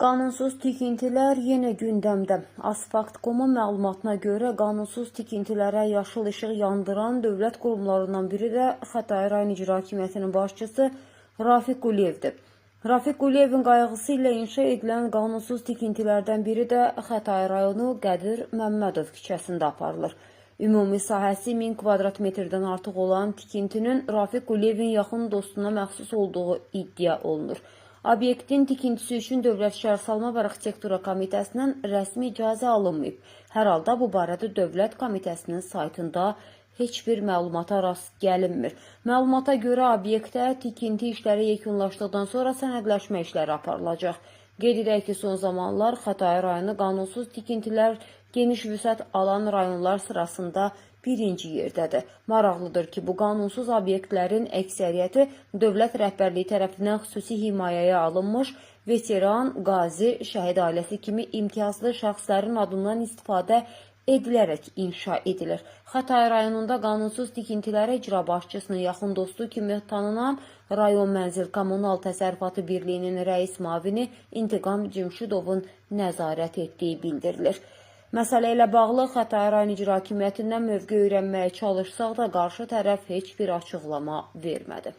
Qanunsuz tikintilər yenə gündəmdə. Asfalt.com-un məlumatına görə qanunsuz tikintilərə yaşıl işıq yandıran dövlət qurumlarından biri də Xətai rayon İcra Hakimiyyətinin başçısı Rafiq Quliyevdir. Rafiq Quliyevin qayğısı ilə inşa edilən qanunsuz tikintilərdən biri də Xətai rayonu Qədir Məmmədov küçəsində aparılır. Ümumi sahəsi 1000 kvadrat metrdən artıq olan tikintinin Rafiq Quliyevin yaxın dostuna məxsus olduğu iddia olunur. Obyektin tikintisi üçün Dövlət Şəhərsalma və Arxitektura Komitəsindən rəsmi icazə alınmayıb. Hər halda bu barədə Dövlət Komitəsinin saytında heç bir məlumata rast gəlinmir. Məlumata görə obyektdə tikinti işləri yekunlaşdıqdan sonra sənədləşmə işləri aparılacaq. Qeyd edək ki, son zamanlar Xətai rayonu qanunsuz tikintilər geniş vüsət alan rayonlar sırasında birinci yerdədir. Maraqlıdır ki, bu qanunsuz obyektlərin əksəriyyəti dövlət rəhbərliyi tərəfindən xüsusi himayəyə alınmış, veteran, qazi, şəhid ailəsi kimi imtiyazlı şəxslərin adından istifadə edilərək inşa edilir. Xətai rayonunda qanunsuz tikintilərə icra başçısının yaxın dostu kimi tanınan Rayon Mənzil Kommunal Təsərrüfatı Birliyinin rəis müavini İntiqam Cimşidovun nəzarət etdiyi bildirilir. Məsələ ilə bağlı Xətai rayon İcra Hakimiyyətindən mövqe öyrənməyə çalışsaq da qarşı tərəf heç bir açıqlama vermədi.